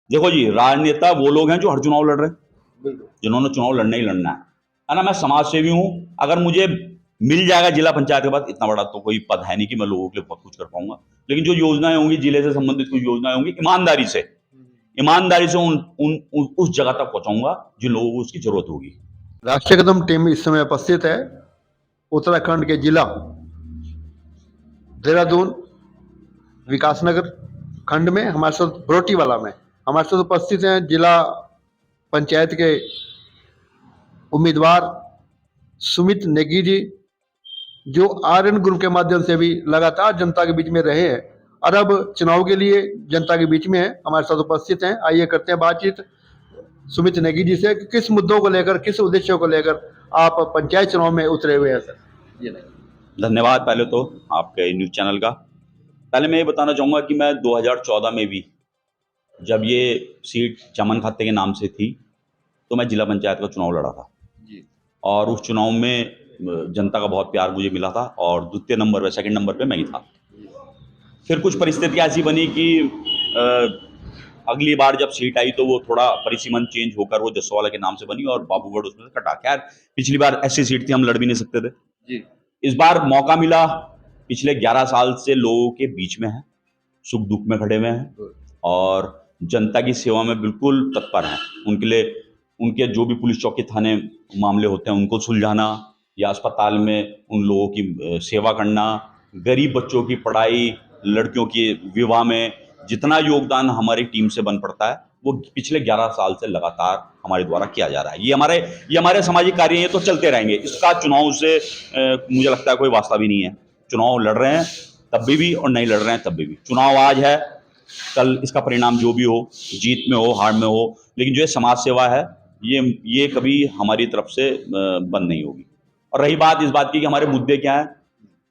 देखो जी, राजनेता वो लोग हैं जो हर चुनाव लड़ रहे हैं, बिल्कुल। जिन्होंने चुनाव लड़ना ही लड़ना है ना। मैं समाज सेवी हूँ। अगर मुझे मिल जाएगा जिला पंचायत के बाद, इतना बड़ा तो कोई पद है नहीं कि मैं लोगों के लिए बहुत कुछ कर पाऊंगा, लेकिन जो योजनाएं होंगी, जिले से संबंधित कुछ योजनाएं होंगी, ईमानदारी से उस जगह तक पहुंचाऊंगा जिन लोगों को उसकी जरूरत होगी। राष्ट्रीय कदम टीम इस समय उपस्थित है उत्तराखंड के जिला देहरादून विकासनगर खंड में, हमारे साथ बरोटीवाला में हमारे साथ उपस्थित हैं जिला पंचायत के उम्मीदवार सुमित नेगी जी, जो आर्यन ग्रुप के माध्यम से भी लगातार जनता के बीच में रहे हैं और अब चुनाव के लिए जनता के बीच में है, हमारे साथ उपस्थित हैं। आइए करते हैं बातचीत सुमित नेगी जी से कि किस मुद्दों को लेकर, किस उद्देश्यों को लेकर आप पंचायत चुनाव में उतरे हुए हैं सर। ये नहीं। धन्यवाद पहले तो आपके न्यूज चैनल का। पहले मैं ये बताना चाहूंगा कि मैं 2014 में भी, जब ये सीट चमन खाते के नाम से थी, तो मैं जिला पंचायत का चुनाव लड़ा था जी। और उस चुनाव में जनता का बहुत प्यार मुझे मिला था और द्वितीय नंबर पे, सेकंड नंबर पे मैं ही था। फिर कुछ परिस्थितियां ऐसी बनी कि अगली बार जब सीट आई तो वो थोड़ा परिसीमन चेंज होकर वो जसवाला के नाम से बनी और बाबूगढ़ उसमें से कटा। खैर, पिछली बार ऐसी सीट थी, हम लड़ भी नहीं सकते थे। जी। इस बार मौका मिला, पिछले 11 साल से लोगों के बीच में है, सुख दुख में खड़े हुए हैं और जनता की सेवा में बिल्कुल तत्पर हैं। उनके लिए उनके जो भी पुलिस चौकी थाने मामले होते हैं उनको सुलझाना, या अस्पताल में उन लोगों की सेवा करना, गरीब बच्चों की पढ़ाई, लड़कियों के विवाह में जितना योगदान हमारी टीम से बन पड़ता है, वो पिछले 11 साल से लगातार हमारे द्वारा किया जा रहा है। ये हमारे सामाजिक कार्य हैं, ये तो चलते रहेंगे। इसका चुनाव से मुझे लगता है कोई वास्ता भी नहीं है। चुनाव लड़ रहे हैं तब भी और नहीं लड़ रहे हैं तब भी। चुनाव आज है, कल इसका परिणाम जो भी हो, जीत में हो, हार में हो, लेकिन जो ये समाज सेवा है, ये कभी हमारी तरफ से बंद नहीं होगी। और रही बात इस बात की कि हमारे मुद्दे क्या है,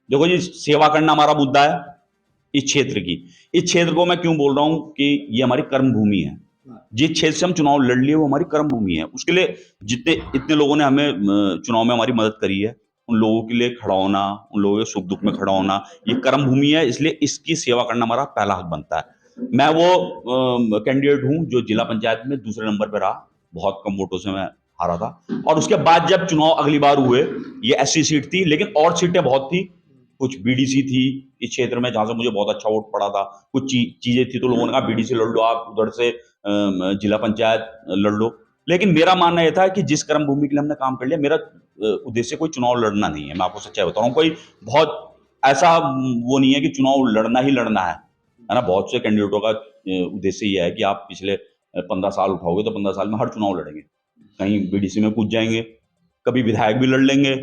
देखो जी, सेवा करना हमारा मुद्दा है इस क्षेत्र की। इस क्षेत्र को मैं क्यों बोल रहा हूं कि ये हमारी कर्म भूमि है। जिस क्षेत्र से हम चुनाव लड़ लिए वो हमारी कर्म भूमि है। उसके लिए जितने इतने लोगों ने हमें चुनाव में हमारी मदद करी है, उन लोगों के लिए खड़ा होना, उन लोगों के सुख दुख में खड़ा होना, ये कर्म भूमि है। इसलिए इसकी सेवा करना हमारा पहला हक बनता है। मैं वो कैंडिडेट हूं जो जिला पंचायत में दूसरे नंबर पर रहा, बहुत कम वोटों से मैं हारा था। और उसके बाद जब चुनाव अगली बार हुए, ये ऐसी सीट थी, लेकिन और सीटें बहुत थी। कुछ बीडीसी थी इस क्षेत्र में जहां से मुझे बहुत अच्छा वोट पड़ा था, कुछ चीजें थी तो लोगों ने कहा बीडीसी लड़ लो आप, उधर से जिला पंचायत लड़ लो। लेकिन मेरा मानना यह था कि जिस कर्म भूमि के लिए हमने काम कर लिया, मेरा उद्देश्य कोई चुनाव लड़ना नहीं है। मैं आपको सच्चाई बता रहा हूँ, कोई बहुत ऐसा वो नहीं है कि चुनाव लड़ना ही लड़ना है ना। बहुत से कैंडिडेटों का उद्देश्य यह है कि आप पिछले 15 साल उठाओगे तो 15 साल में हर चुनाव लड़ेंगे, कहीं बीडीसी में कूद जाएंगे, कभी विधायक भी लड़ लेंगे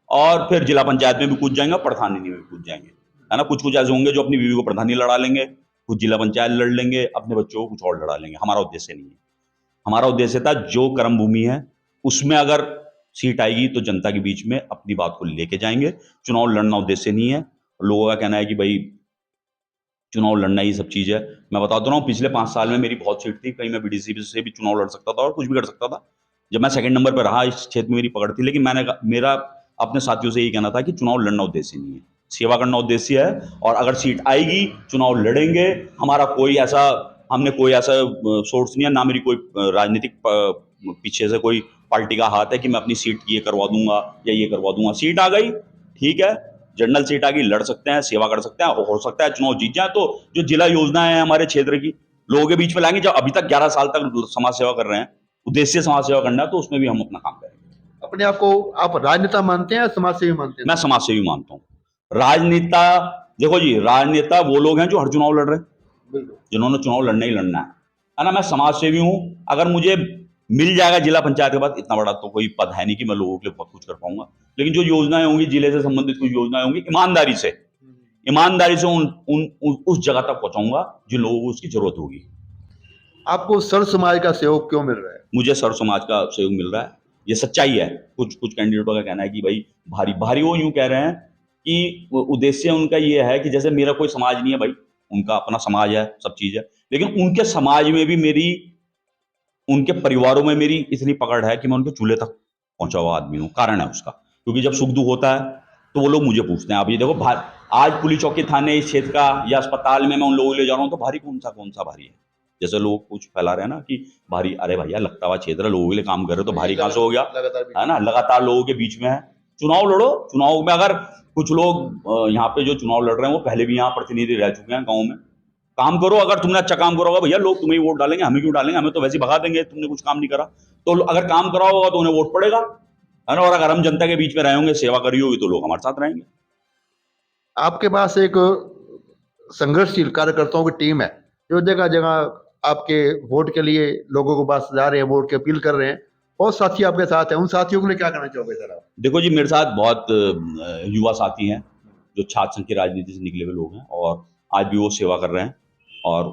और फिर जिला पंचायत में भी कूद जाएंगे, प्रधानी में भी कूद जाएंगे, है ना। कुछ कुछ ऐसे होंगे जो अपनी बीवी को प्रधानी लड़ा लेंगे, कुछ जिला पंचायत लड़ लेंगे, अपने बच्चों को कुछ और लड़ा लेंगे। हमारा उद्देश्य नहीं है। हमारा उद्देश्य था जो कर्म भूमि है उसमें अगर सीट आएगी तो जनता के बीच में अपनी बात को लेके जाएंगे। चुनाव लड़ना उद्देश्य नहीं है। लोगों का कहना है कि भाई चुनाव लड़ना ही सब चीज है। मैं बताता रहा हूँ, पिछले 5 साल में मेरी बहुत सीट थी, कहीं मैं बीडीसी से भी चुनाव लड़ सकता था और कुछ भी कर सकता था। जब मैं सेकंड नंबर पर रहा, इस क्षेत्र में मेरी पकड़ थी, लेकिन मेरा अपने साथियों से यही कहना था कि चुनाव लड़ना उद्देश्य नहीं है, सेवा करना उद्देश्य है। और अगर सीट आएगी, चुनाव लड़ेंगे। हमारा कोई ऐसा हमने कोई ऐसा सोर्स नहीं है, ना मेरी कोई राजनीतिक पीछे से कोई पार्टी का हाथ है कि मैं अपनी सीट ये करवा दूंगा या ये करवा दूंगा। सीट आ गई, ठीक है, जनरल सीट आ गई, लड़ सकते हैं, सेवा कर सकते हैं, हो सकता है चुनाव जीत जाए तो जो जिला योजना है हमारे क्षेत्र की लोगों के बीच में लाएंगे। जब अभी तक 11 साल तक समाज सेवा कर रहे हैं, उद्देश्य समाज सेवा करना है, तो उसमें भी हम अपना काम करेंगे। अपने आप को आप राजनेता मानते हैं या समाज सेवी मानते हैं? मैं समाज सेवी मानता हूँ। राजनेता, देखो जी, राजनेता वो लोग हैं जो हर चुनाव लड़ रहे हैं, बिल्कुल। जिन्होंने चुनाव लड़ना ही लड़ना है ना। मैं समाज सेवी हूँ। अगर मुझे मिल जाएगा जिला पंचायत के बाद, इतना बड़ा तो कोई पद है नहीं कि मैं लोगों के लिए बहुत कुछ कर पाऊंगा, लेकिन जो योजनाएं होंगी, जिले से संबंधित कुछ योजनाएं होंगी, ईमानदारी से उस जगह तक पहुंचाऊंगा जिन लोगों को उसकी जरूरत होगी। आपको सर्व समाज का सहयोग क्यों मिल रहा है? मुझे सर्व समाज का सहयोग मिल रहा है, ये सच्चाई है। कुछ कुछ कैंडिडेटों का कहना है कि भाई भारी भारी, वो यूं कह रहे हैं कि उद्देश्य उनका ये है कि जैसे मेरा कोई समाज नहीं है भाई, उनका अपना समाज है, सब चीज है, लेकिन उनके समाज में भी मेरी, उनके परिवारों में मेरी इतनी पकड़ है कि मैं उनके चूल्हे तक पहुंचा हुआ आदमी हूँ। कारण है उसका, क्योंकि जब सुख दुख होता है तो वो लोग मुझे पूछते हैं। आप ये देखो, आज पुलिस चौकी थाने इस क्षेत्र का या अस्पताल में मैं उन लोगों को ले जा रहा हूँ तो भारी कौन सा भारी है, जैसे लोग कुछ फैला रहे हैं ना कि भारी, अरे भैया लगता हुआ क्षेत्र है, लोगों के लिए काम कर रहे हो तो भारी कहाँ से हो गया, लगातार है ना। लगातार लोगों के बीच में है, चुनाव लड़ो। चुनाव में अगर कुछ लोग यहाँ पे जो चुनाव लड़ रहे हैं वो पहले भी यहाँ प्रतिनिधि रह चुके हैं गाँव में, काम करो। अगर तुमने अच्छा काम करोगे भैया लोग तुम्हें ही वोट डालेंगे, हमें क्यों डालेंगे, हमें तो वैसे ही भगा देंगे, तुमने कुछ काम नहीं करा। तो अगर काम करा होगा तो उन्हें वोट पड़ेगा, है ना। और अगर हम जनता के बीच में रहे होंगे, सेवा करी होगी, तो लोग हमारे साथ रहेंगे। आपके पास एक संघर्षशील कार्यकर्ताओं की टीम है जो जगह जगह आपके वोट के लिए लोगों के पास जा रहे हैं, वोट की अपील कर रहे हैं। बहुत साथी आपके साथ हैं, उन साथियों के लिए क्या कहना चाहोगे सर आप? देखो जी, मेरे साथ बहुत युवा साथी हैं जो छात्र संघ की राजनीति से निकले हुए लोग हैं, और आज भी वो सेवा कर रहे हैं, और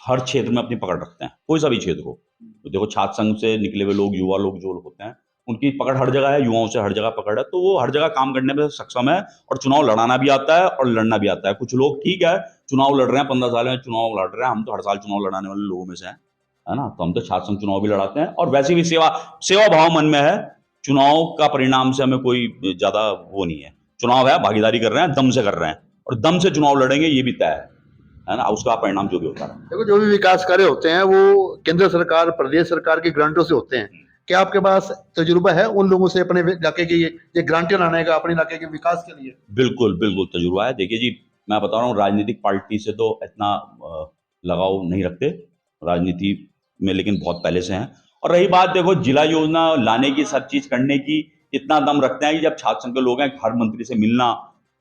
हर क्षेत्र में अपनी पकड़ रखते हैं, कोई सा भी क्षेत्र हो। तो देखो, छात्र संघ से निकले हुए लोग, युवा लोग जो होते हैं, उनकी पकड़ हर जगह है, युवाओं से हर जगह पकड़ है, तो वो हर जगह काम करने में सक्षम है, और चुनाव लड़ाना भी आता है और लड़ना भी आता है। कुछ लोग ठीक है, चुनाव लड़ रहे हैं, 15 साल में चुनाव लड़ रहे हैं, हम तो हर साल चुनाव लड़ाने वाले लोगों में से हैं, है ना। तो हम तो छात्र संघ चुनाव भी लड़ाते हैं, और वैसे भी सेवा सेवा भाव मन में है। चुनाव का परिणाम से हमें कोई ज्यादा वो नहीं है। चुनाव है, भागीदारी कर रहे हैं, दम से कर रहे हैं, और दम से चुनाव लड़ेंगे, ये भी तय है ना। उसका परिणाम जो भी होता है। देखो, जो भी विकास कार्य होते हैं वो केंद्र सरकार, प्रदेश सरकार की ग्रांटों से होते हैं। क्या आपके पास तजुर्बा है उन लोगों से अपने इलाके की ये ग्रांटें लाने का, अपने इलाके के विकास के लिए? बिल्कुल बिल्कुल तजुर्बा है। देखिए जी, मैं बता रहा हूँ, राजनीतिक पार्टी से तो इतना लगाव नहीं रखते राजनीति में, लेकिन बहुत पहले से हैं। और रही बात, देखो, जिला योजना लाने की, सब चीज करने की, इतना दम रखते हैं कि जब छात्र संघ के लोग हैं, हर मंत्री से मिलना,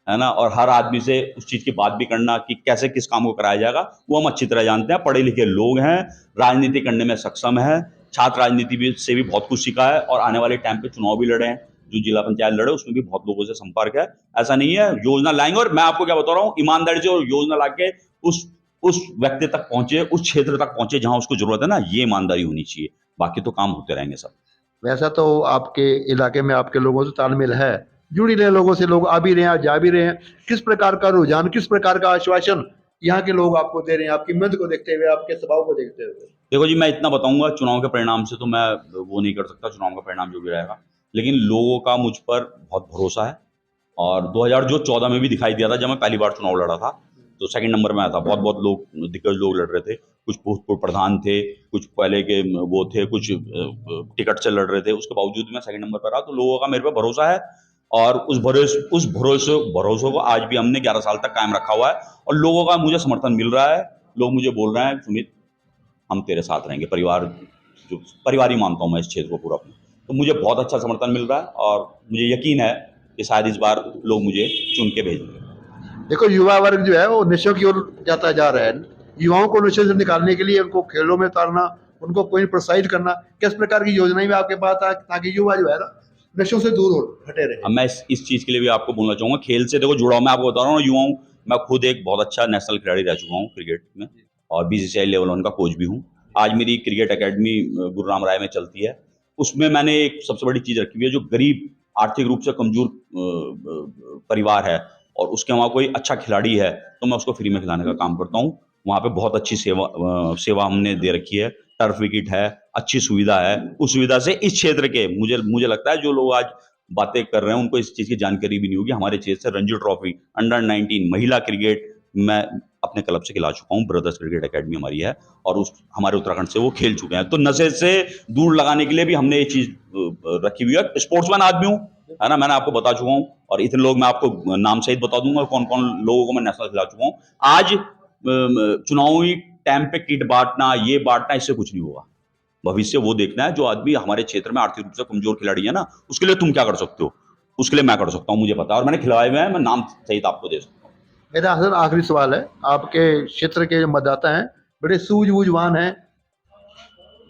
है ना, और हर आदमी से उस चीज की बात भी करना कि कैसे किस काम को कराया जाएगा, वो हम अच्छी तरह जानते हैं। पढ़े लिखे लोग हैं, राजनीति करने में सक्षम है, छात्र राजनीति भी से भी बहुत कुछ सीखा है, और आने वाले टाइम पे चुनाव भी लड़े हैं, जो जिला पंचायत लड़े उसमें भी बहुत लोगों से संपर्क है। ऐसा नहीं है, योजना लाएंगे। और मैं आपको क्या बता रहा हूँ, ईमानदारी से योजना लाके उस व्यक्ति तक पहुंचे, उस क्षेत्र तक पहुंचे जहां उसको जरूरत है ना, ये ईमानदारी होनी चाहिए। बाकी तो काम होते रहेंगे सब। वैसा तो आपके इलाके में आपके लोगों से तालमेल है, जुड़ी रहे लोगों से, लोग आ भी रहे हैं, जा भी रहे हैं। किस प्रकार का रुझान, किस प्रकार का आश्वासन यहाँ के लोग आपको दे रहे हैं, आपकी मेहनत को देखते हुए, आपके स्वभाव को देखते हुए? देखो जी, मैं इतना बताऊंगा, चुनाव के परिणाम से तो मैं वो नहीं कर सकता, चुनाव का परिणाम जो भी रहेगा, लेकिन लोगों का मुझ पर बहुत भरोसा है। और 2014 में भी दिखाई दिया था, जब मैं पहली बार चुनाव लड़ा था, तो सेकंड नंबर में आया था। बहुत बहुत लोग, दिग्गज लोग लड़ रहे थे, कुछ भूतपूर्व प्रधान थे, कुछ पहले के वो थे, कुछ टिकट से लड़ रहे थे, उसके बावजूद मैं सेकंड नंबर पर रहा। तो लोगों का मेरे पे भरोसा है, और उस भरोसे को आज भी हमने 11 साल तक कायम रखा हुआ है, और लोगों का मुझे समर्थन मिल रहा है। लोग मुझे बोल रहे हैं, सुमित हम तेरे साथ रहेंगे, जो परिवार ही मानता हूँ मैं इस क्षेत्र को पूरा अपना। तो मुझे बहुत अच्छा समर्थन मिल रहा है, और मुझे यकीन है कि शायद इस बार लोग मुझे चुन के भेजेंगे। देखो, युवा वर्ग जो है वो नशों की ओर जाता जा रहा है। युवाओं को नशे से निकालने के लिए उनको खेलों में उतारना, उनको कोई प्रोत्साहित करना, किस प्रकार की योजनाएं भी आपके पास आ ताकि युवा जो है ना नशों से दूर हो, हटे रहे? अब मैं इस चीज़ के लिए भी आपको बोलना चाहूँगा, खेल से देखो जुड़ा हूँ, मैं आपको बता रहा हूँ, युवाओं, मैं खुद एक बहुत अच्छा नेशनल खिलाड़ी रह चुका हूँ क्रिकेट में, और बीसीसीआई लेवल 1 का कोच भी हूँ। आज मेरी क्रिकेट अकेडमी गुरुराम राय में चलती है। उसमें मैंने एक सबसे बड़ी चीज़ रखी हुई है, जो गरीब, आर्थिक रूप से कमजोर परिवार है, और उसके वहाँ कोई अच्छा खिलाड़ी है, तो मैं उसको फ्री में खिलाने का काम करता हूँ। वहाँ पे बहुत अच्छी सेवा हमने दे रखी है, टर्फ विकेट है, अच्छी सुविधा है। उस सुविधा से इस क्षेत्र के, मुझे लगता है जो लोग आज बातें कर रहे हैं उनको इस चीज़ की जानकारी भी नहीं होगी। हमारे क्षेत्र से रणजी ट्रॉफी, अंडर 19 महिला क्रिकेट मैं अपने क्लब से खिला चुका हूँ, ब्रदर्स क्रिकेट अकेडमी हमारी है, और हमारे उत्तराखंड से वो खेल चुके हैं। तो नशे से दूर लगाने के लिए भी हमने ये चीज़ रखी हुई है। स्पोर्ट्समैन आदमी हूँ, है ना, मैंने आपको बता चुका हूँ, और इतने लोग मैं आपको नाम सहित बता दूंगा कौन कौन लोगों को मैं नेशनल खिला चुका हूँ। आज चुनावी टाइम पे किट बांटना, ये बांटना, इससे कुछ नहीं होगा। भविष्य वो देखना है, जो आदमी हमारे क्षेत्र में आर्थिक रूप से कमजोर खिलाड़ी है ना, उसके लिए तुम क्या कर सकते हो, उसके लिए मैं कर सकता हूँ, मुझे पता है, और मैंने खिलवाए हुए हैं, मैं नाम सहित आपको दे सकता हूँ। मेरा हसन आखिरी सवाल है, आपके क्षेत्र के जो मतदाता हैं बड़े सूझबूझवान हैं,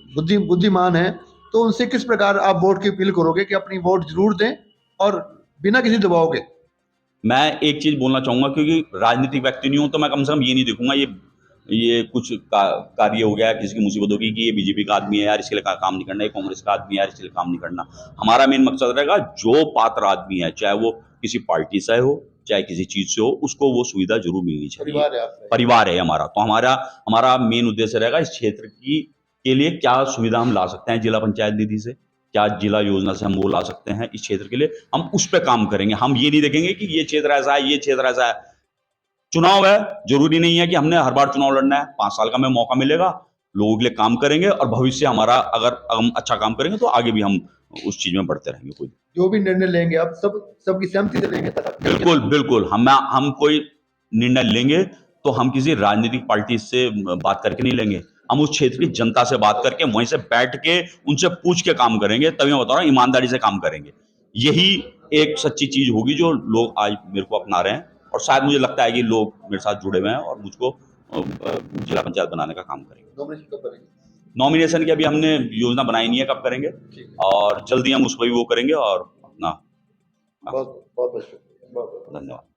बुद्धिमान हैं, तो उनसे किस प्रकार आप वोट की अपील करोगे कि अपनी वोट जरूर दें और बिना किसी दबाव के? मैं एक चीज बोलना चाहूंगा, क्योंकि राजनीतिक व्यक्ति नहीं हूं, तो मैं कम से कम ये नहीं देखूंगा ये कुछ कार्य हो गया किसी की मुसीबत होगी कि ये बीजेपी का आदमी है यार, इसके लिए काम नहीं करना, ये कांग्रेस का आदमी है यार, इसके लिए काम नहीं करना। हमारा मेन मकसद रहेगा, जो पात्र आदमी है, चाहे वो किसी पार्टी से हो, चाहे किसी चीज से हो, उसको वो सुविधा जरूर मिलनी चाहिए। परिवार है आपका। परिवार है हमारा, तो हमारा मेन उद्देश्य रहेगा इस क्षेत्र की के लिए क्या सुविधा हम ला सकते हैं जिला पंचायत निधि से, क्या जिला योजना से हम वो ला सकते हैं इस क्षेत्र के लिए, हम उस पर काम करेंगे। हम ये नहीं देखेंगे कि ये क्षेत्र ऐसा है, ये क्षेत्र ऐसा है। चुनाव है, जरूरी नहीं है कि हमने हर बार चुनाव लड़ना है। 5 साल का हमें मौका मिलेगा, लोगों के लिए काम करेंगे और भविष्य हमारा अगर हम अच्छा काम करेंगे तो आगे भी हम उस चीज में बढ़ते रहेंगे। कोई जो भी निर्णय लेंगे आप सबकी सहमति से लेंगे। बिल्कुल बिल्कुल, हम कोई निर्णय लेंगे तो हम किसी राजनीतिक पार्टी से बात करके नहीं लेंगे, हम उस क्षेत्र की जनता से बात करके वहीं से बैठ के उनसे पूछ के काम करेंगे। तभी मैं बता रहा हूँ, ईमानदारी से काम करेंगे। यही एक सच्ची चीज होगी जो लोग आज मेरे को अपना रहे हैं और शायद मुझे लगता है कि लोग मेरे साथ जुड़े हुए हैं और मुझको जिला पंचायत बनाने का काम करेंगे। नॉमिनेशन कब करेंगे? नॉमिनेशन की अभी हमने योजना बनाई नहीं है कब करेंगे, और जल्दी हम उस पर भी वो करेंगे और अपना बहुत बहुत शुक्रिया। धन्यवाद।